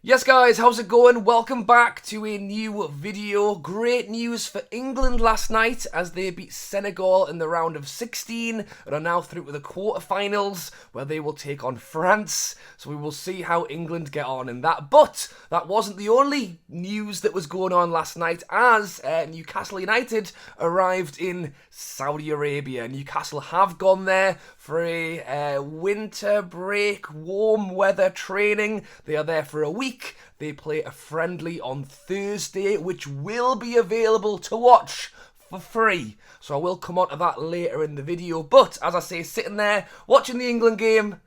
Yes guys, how's it going? Welcome back to a new video. Great news for England last night as they beat Senegal in the round of 16 and are now through to the quarterfinals where they will take on France. So we will see how England get on in that. But that wasn't the only news that was going on last night as Newcastle United arrived in Saudi Arabia. Newcastle have gone there for a winter break, warm weather training. They are there for a week. They play a friendly on Thursday, which will be available to watch for free. So I will come on to that later in the video. But, as I say, sitting there, watching the England game,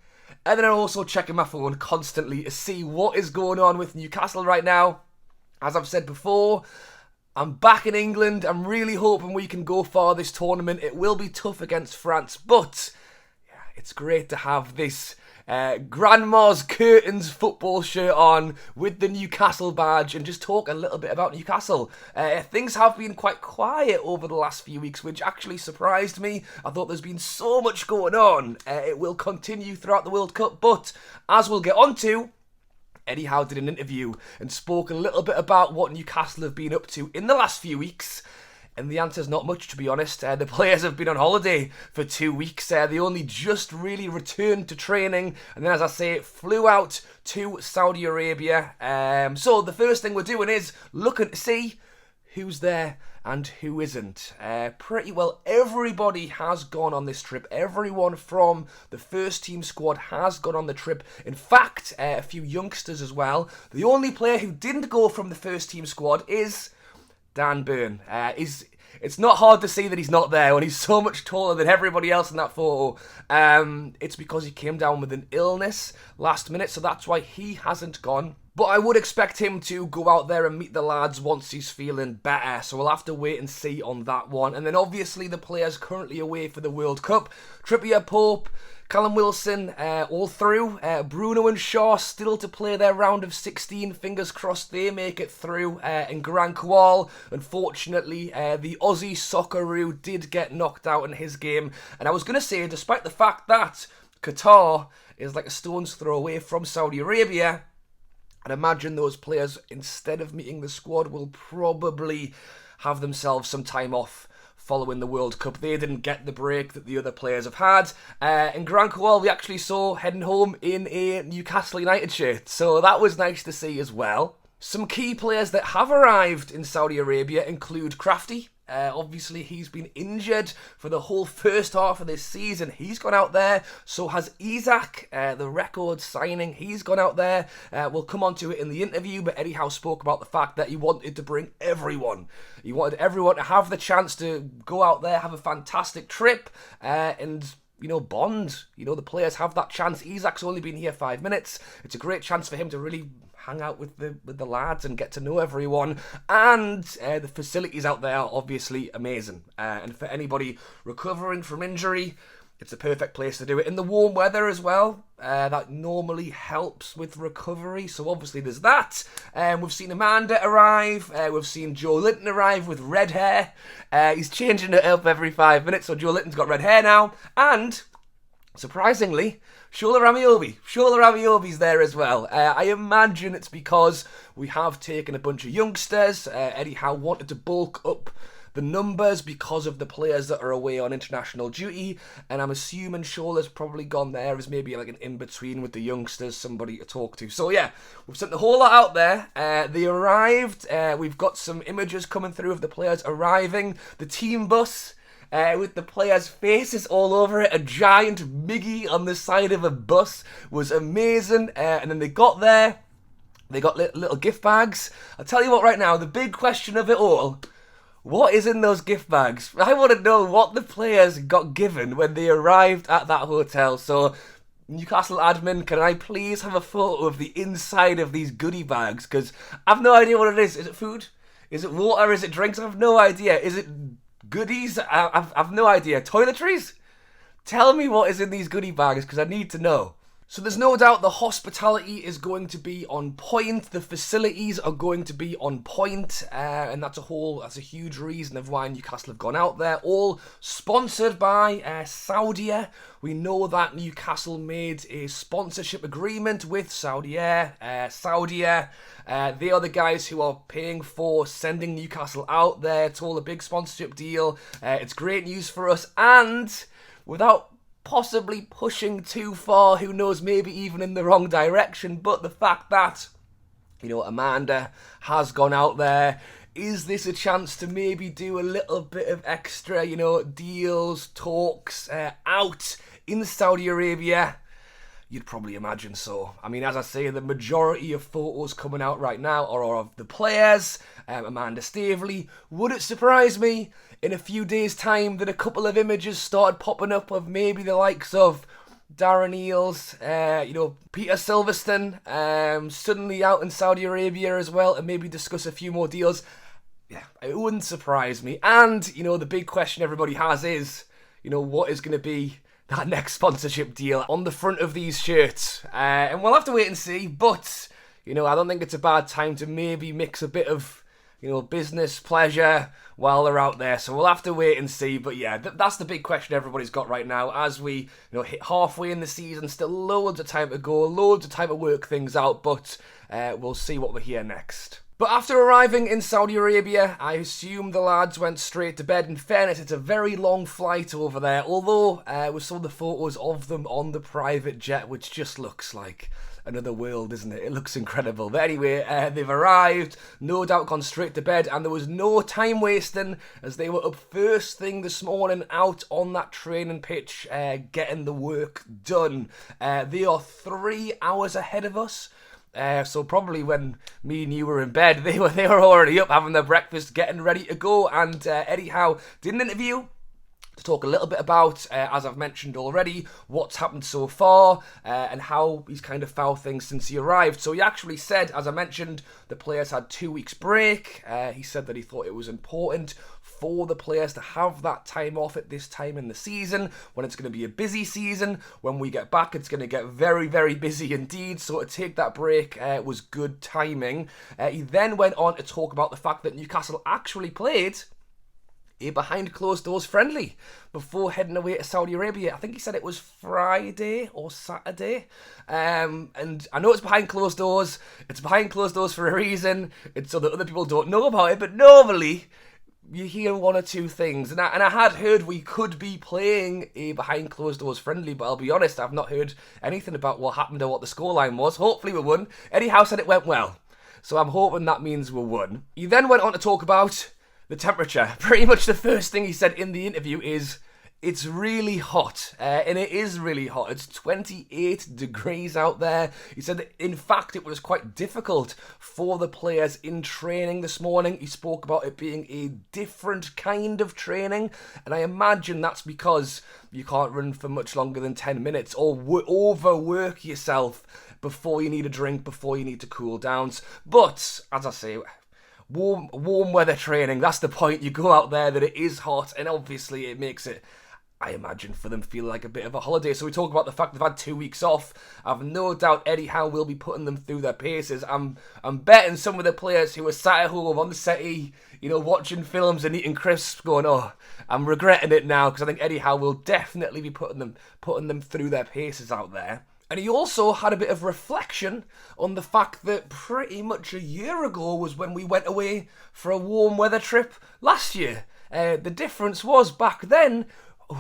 and then I'm also checking my phone constantly to see what is going on with Newcastle right now. As I've said before, I'm back in England. I'm really hoping we can go far this tournament. It will be tough against France, but yeah, it's great to have this Grandma's Curtains football shirt on with the Newcastle badge and just talk a little bit about Newcastle. Things have been quite quiet over the last few weeks, which actually surprised me. I thought there's been so much going on. It will continue throughout the World Cup, but as we'll get on to, Eddie Howe did an interview and spoke a little bit about what Newcastle have been up to in the last few weeks. And the answer's not much, to be honest. The players have been on holiday for 2 weeks. They only just really returned to training. And then, as I say, flew out to Saudi Arabia. So the first thing we're doing is looking to see who's there and who isn't. Pretty well everybody has gone on this trip. Everyone from the first team squad has gone on the trip. In fact, a few youngsters as well. The only player who didn't go from the first team squad is Dan Burn. It's not hard to see that he's not there when he's so much taller than everybody else in that photo. It's because he came down with an illness last minute, so that's why he hasn't gone. But I would expect him to go out there and meet the lads once he's feeling better, so we'll have to wait and see on that one. And then obviously the players currently away for the World Cup. Trippier, Pope, Callum Wilson, all through. Bruno and Shaw still to play their round of 16. Fingers crossed they make it through. And Gran Kowal, unfortunately, the Aussie Socceroo did get knocked out in his game. And I was going to say, despite the fact that Qatar is like a stone's throw away from Saudi Arabia, I'd imagine those players, instead of meeting the squad, will probably have themselves some time off following the World Cup. They didn't get the break that the other players have had. And Gran Kowal we actually saw heading home in a Newcastle United shirt, so that was nice to see as well. Some key players that have arrived in Saudi Arabia include Crafty. Obviously, he's been injured for the whole first half of this season. He's gone out there. So has Isak, the record signing. He's gone out there. We'll come on to it in the interview, but Eddie Howe spoke about the fact that he wanted to bring everyone. He wanted everyone to have the chance to go out there, have a fantastic trip, and bond. The players have that chance. Isak's only been here 5 minutes. It's a great chance for him to really hang out with the lads and get to know everyone. And the facilities out there are obviously amazing. And for anybody recovering from injury, it's a perfect place to do it. In the warm weather as well, that normally helps with recovery. So obviously there's that. We've seen Amanda arrive. We've seen Joe Linton arrive with red hair. He's changing it up every 5 minutes. So Joe Linton's got red hair now. And surprisingly, Shola Ramiobi's there as well. I imagine it's because we have taken a bunch of youngsters. Eddie Howe wanted to bulk up the numbers because of the players that are away on international duty, and I'm assuming Shola's probably gone there as maybe like an in-between with the youngsters, somebody to talk to. So yeah, we've sent the whole lot out there. They arrived. We've got some images coming through of the players arriving. The team bus, with the players' faces all over it, a giant Miggy on the side of a bus, was amazing. And then they got there, they got little gift bags. I'll tell you what right now, the big question of it all, what is in those gift bags? I want to know what the players got given when they arrived at that hotel. So, Newcastle admin, can I please have a photo of the inside of these goodie bags? Because I've no idea what it is. Is it food? Is it water? Is it drinks? I have no idea. Is it goodies? I've no idea. Toiletries? Tell me what is in these goodie bags, because I need to know. So there's no doubt the hospitality is going to be on point, the facilities are going to be on point, and that's a huge reason of why Newcastle have gone out there. All sponsored by Saudia. We know that Newcastle made a sponsorship agreement with Saudia. They are the guys who are paying for sending Newcastle out there. It's all a big sponsorship deal. It's great news for us, and without possibly pushing too far, who knows, maybe even in the wrong direction, but the fact that, Amanda has gone out there, is this a chance to maybe do a little bit of extra, deals, talks out in Saudi Arabia? You'd probably imagine so. I mean, as I say, the majority of photos coming out right now are of the players, Amanda Staveley. Would it surprise me in a few days' time that a couple of images started popping up of maybe the likes of Darren Eales, Peter Silverstone, suddenly out in Saudi Arabia as well, and maybe discuss a few more deals? Yeah, it wouldn't surprise me. And, the big question everybody has is, what is going to be that next sponsorship deal on the front of these shirts? And we'll have to wait and see, but, I don't think it's a bad time to maybe mix a bit of, business, pleasure while they're out there. So we'll have to wait and see. But yeah, that's the big question everybody's got right now as we, hit halfway in the season. Still loads of time to go, loads of time to work things out, but we'll see what we hear next. But after arriving in Saudi Arabia, I assume the lads went straight to bed. In fairness, it's a very long flight over there, although we saw the photos of them on the private jet, which just looks like another world, isn't it? It looks incredible. But anyway, they've arrived, no doubt gone straight to bed, and there was no time wasting as they were up first thing this morning out on that training pitch, getting the work done. They are 3 hours ahead of us. So probably when me and you were in bed, they were already up having their breakfast, getting ready to go. And Eddie Howe did an interview to talk a little bit about, as I've mentioned already, what's happened so far and how he's kind of found things since he arrived. So he actually said, as I mentioned, the players had 2 weeks break. He said that he thought it was important for the players to have that time off at this time in the season, when it's going to be a busy season. When we get back, it's going to get very, very busy indeed. So to take that break was good timing. He then went on to talk about the fact that Newcastle actually played a behind closed doors friendly before heading away to Saudi Arabia. I think he said it was Friday or Saturday. And I know it's behind closed doors. It's behind closed doors for a reason. It's so that other people don't know about it. But normally you hear one or two things. And I had heard we could be playing a behind closed doors friendly, but I'll be honest, I've not heard anything about what happened or what the scoreline was. Hopefully we won. Eddie Howe said it went well, so I'm hoping that means we won. He then went on to talk about the temperature. Pretty much the first thing he said in the interview is, it's really hot, and it is really hot. It's 28 degrees out there. He said that, in fact, it was quite difficult for the players in training this morning. He spoke about it being a different kind of training, and I imagine that's because you can't run for much longer than 10 minutes or overwork yourself before you need a drink, before you need to cool down. But, as I say, warm weather training, that's the point. You go out there that it is hot, and obviously it makes it, I imagine, for them feel like a bit of a holiday. So we talk about the fact they've had 2 weeks off. I've no doubt Eddie Howe will be putting them through their paces. I'm betting some of the players who are sat at home on the settee, watching films and eating crisps, going, oh, I'm regretting it now, because I think Eddie Howe will definitely be putting them through their paces out there. And he also had a bit of reflection on the fact that pretty much a year ago was when we went away for a warm weather trip last year. The difference was, back then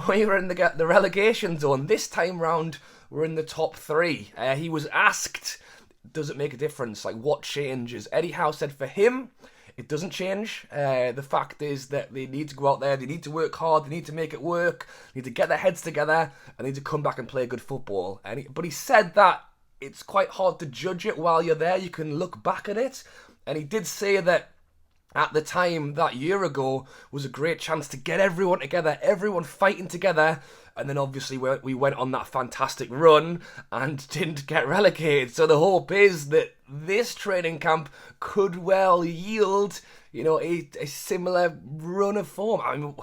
we were in the relegation zone. This time round, we're in the top 3. He was asked, does it make a difference? Like, what changes? Eddie Howe said for him, it doesn't change. The fact is that they need to go out there, they need to work hard, they need to make it work, they need to get their heads together, and they need to come back and play good football. But he said that it's quite hard to judge it while you're there. You can look back at it. And he did say that at the time, that year ago, was a great chance to get everyone together, everyone fighting together. And then obviously we went on that fantastic run and didn't get relegated. So the hope is that this training camp could well yield, a similar run of form. I mean,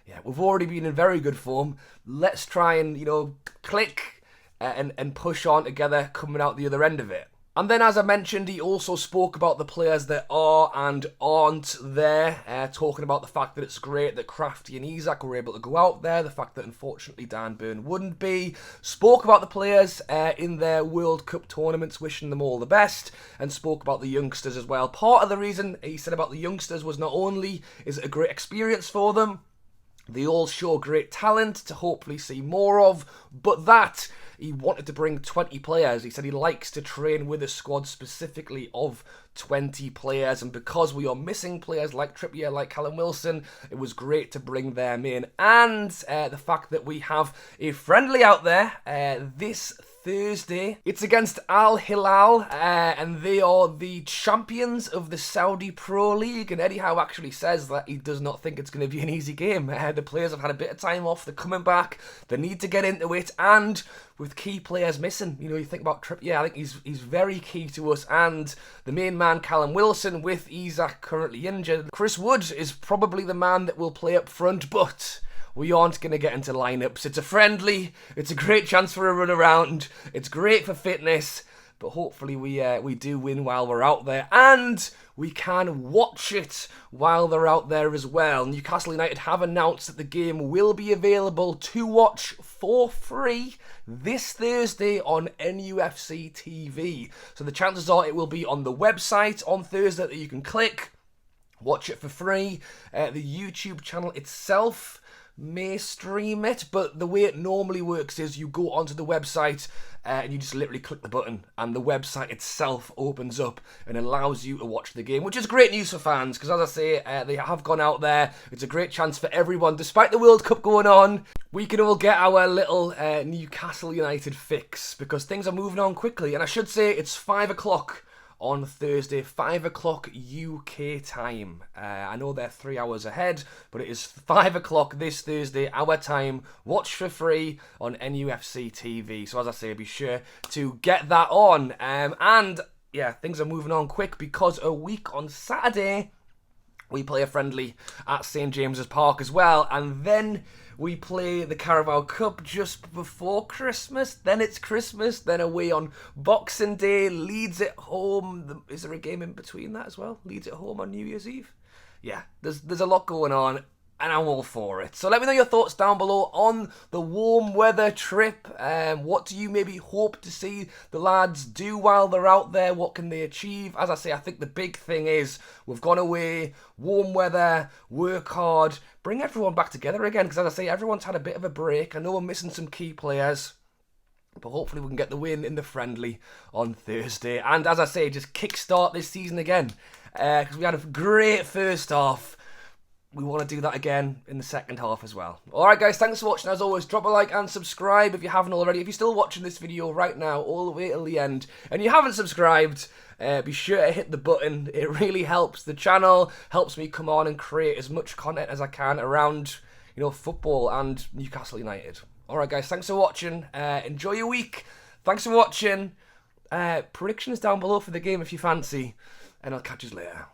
yeah, we've already been in very good form. Let's try and, click and push on together coming out the other end of it. And then, as I mentioned, he also spoke about the players that are and aren't there, talking about the fact that it's great that Crafty and Isak were able to go out there, the fact that unfortunately Dan Burn wouldn't be. Spoke about the players in their World Cup tournaments, wishing them all the best, and spoke about the youngsters as well. Part of the reason he said about the youngsters was not only is it a great experience for them, they all show great talent to hopefully see more of, but that he wanted to bring 20 players. He said he likes to train with a squad specifically of 20 players, and because we are missing players like Trippier, like Callum Wilson, it was great to bring them in. And the fact that we have a friendly out there this Thursday. It's against Al Hilal, and they are the champions of the Saudi Pro League, and Eddie Howe actually says that he does not think it's going to be an easy game. The players have had a bit of time off, they're coming back, they need to get into it, and with key players missing, you know, you think about Trippier, I think he's very key to us, and the main man, Callum Wilson, with Isak currently injured. Chris Wood is probably the man that will play up front, but we aren't going to get into lineups. It's a friendly, it's a great chance for a run around, it's great for fitness, but hopefully we do win while we're out there, and we can watch it while they're out there as well. Newcastle United have announced that the game will be available to watch for free this Thursday on NUFC TV. So the chances are it will be on the website on Thursday that you can click, watch it for free. The YouTube channel itself may stream it, but the way it normally works is you go onto the website and you just literally click the button and the website itself opens up and allows you to watch the game, which is great news for fans because, as I say, they have gone out there. It's a great chance for everyone. Despite the World Cup going on, we can all get our little Newcastle United fix because things are moving on quickly. And I should say it's 5 o'clock on Thursday, 5 o'clock UK time. I know they're 3 hours ahead, but it is 5 o'clock this Thursday, our time. Watch for free on NUFC TV. So as I say, be sure to get that on. And yeah, things are moving on quick because a week on Saturday, we play a friendly at St James's Park as well. And then we play the Carabao Cup just before Christmas. Then it's Christmas. Then away on Boxing Day. Leeds at home. Is there a game in between that as well? Leeds at home on New Year's Eve? Yeah, there's a lot going on, and I'm all for it. So let me know your thoughts down below on the warm weather trip. What do you maybe hope to see the lads do while they're out there? What can they achieve? As I say, I think the big thing is we've gone away, warm weather, work hard, bring everyone back together again. Because as I say, everyone's had a bit of a break. I know we're missing some key players, but hopefully we can get the win in the friendly on Thursday. And as I say, just kickstart this season again. Because we had a great first half. We want to do that again in the second half as well. Alright guys, thanks for watching. As always, drop a like and subscribe if you haven't already. If you're still watching this video right now, all the way till the end, and you haven't subscribed, be sure to hit the button. It really helps the channel, helps me come on and create as much content as I can around, you know, football and Newcastle United. Alright guys, thanks for watching. Enjoy your week. Thanks for watching. Predictions down below for the game if you fancy. And I'll catch you later.